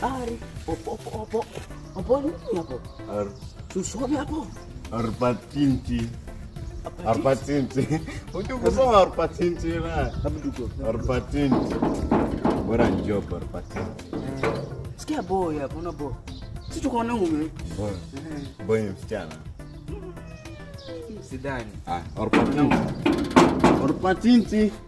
Ari, opo nini hapo? Tusome hapo. Arpatinti. Unajua kusoma arpatinti na? Arpatinti. Bora njoo arpatinti. Sikia boy hapo na boy. Sisi tuko na mume. Boy msichana. Sidani. Arpatinti.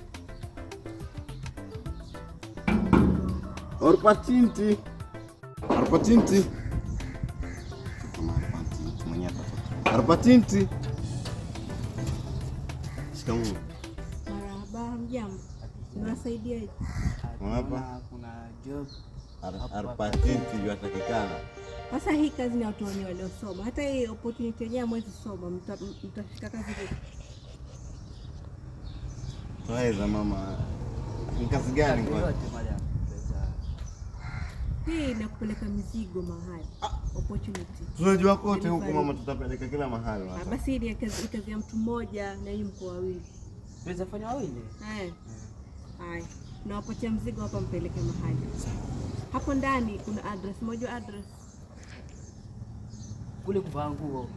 Shikamoo. Marhaba, mjambo. Unasaidiaje? Hapa kuna job. Arpatinti yatakikana. Sasa hii kazi ni watu wenye waliosoma. Hata hii opportunity yenyewe mwezi soma, mtafika kazi vipi? Waweza mama. Ni kazi gani kwa? Hii ni kupeleka mizigo mahali. Opportunity. Tunajua kote huko mama, tutapeleka kila mahali. Basi hii ni kazi ya mtu mmoja na hii mko wawili. Tunaweza fanya wawili? Hai. Na wapatia mzigo hapa mpeleke mahali. Hapo ndani kuna address, moja address. Kule kuvaa nguo.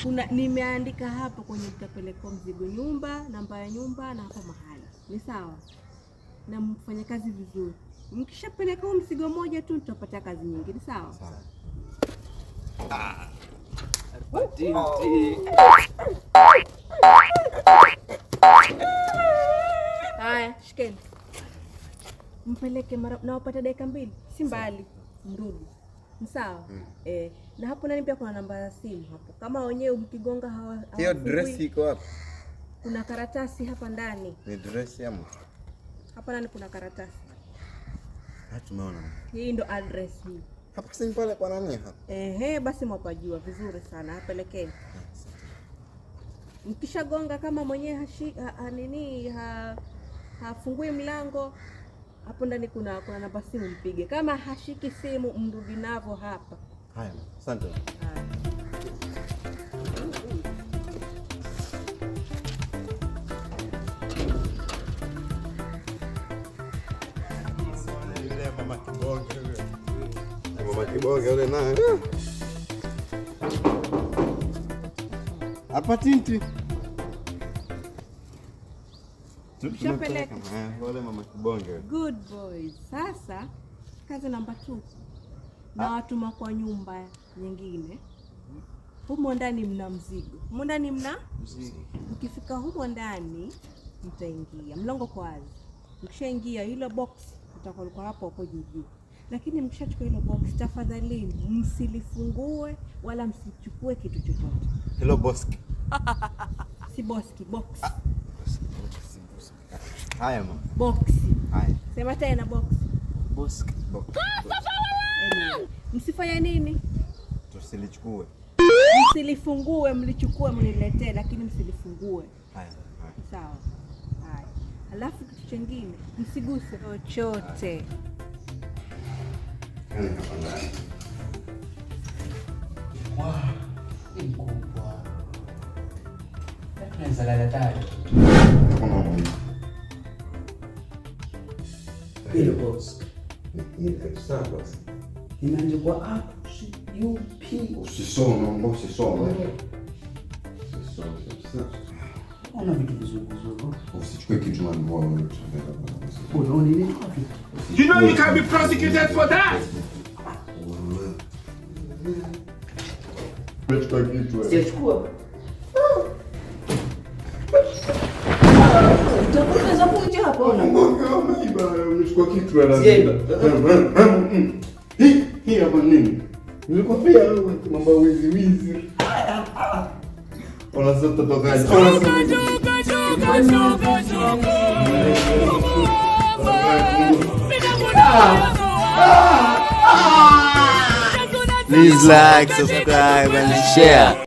Kuna nimeandika hapa kwenye mtapeleka mzigo, nyumba, namba ya nyumba na hapa mahali. Ni sawa? Na mfanye kazi vizuri. Mkishapeleka mzigo moja tu tutapata kazi nyingine, sawa? Sawa. Arpatinti. Haya, shikeni. Mpeleke na wapata dakika 2, si mbali, mrudi. Ni sawa? Na hapo ndani pia kuna namba ya simu hapo. Kama wenyewe mkigonga hawa. Hiyo dress iko wapi? Kuna karatasi hapa ndani. Ni dress ya mtu. Hapa ndani kuna karatasi. Tumeona. Hii ndo address hii. Hapa si pale kwa nani hapa? Basi mwapajua vizuri sana. Apelekeni. Mkishagonga kama mwenyewe hafungui mlango, hapo ndani kuna namba simu, mpige. Kama hashiki simu, mrudi navo hapa. Haya, asante. Mama kibonge yule naye. Arpatinti. Tushapeleka. Wale mama kibonge. Good boys. Sasa kazi namba 2. Na watuma kwa nyumba nyingine. Humo ndani mna mzigo. Humo ndani mna mzigo. Mkifika humo ndani mtaingia. Mlango kwa wazi. Mkishaingia hilo box utakuwa hapo juu. Lakini mkishachukua hilo box, tafadhali msilifungue wala msichukue kitu chochote. Hello boski. Si boski, box. Haya mama. Box. Haya. Sema tena box. Boski. Msifanye nini? Tusilichukue. Msilifungue, mlichukue mniletee, lakini msilifungue. Haya. Sawa. Haya. Alafu kitu kingine, msiguse chochote. Ni mkubwa. Tunaweza lala tayari. Hilo box. Ni sawa basi. Imeandikwa UP. Usisome. Ona vitu vizuri. Usichukue kitu na mbwa wewe. Unaona nini? You know you can be prosecuted for that. Sichukua. Utakuweza kuja hapo na Unachukua kitu ya lazima. Hii hapa nini? Nilikwambia wewe mambo wizi. Ona sasa tokaje. Please like, subscribe and share.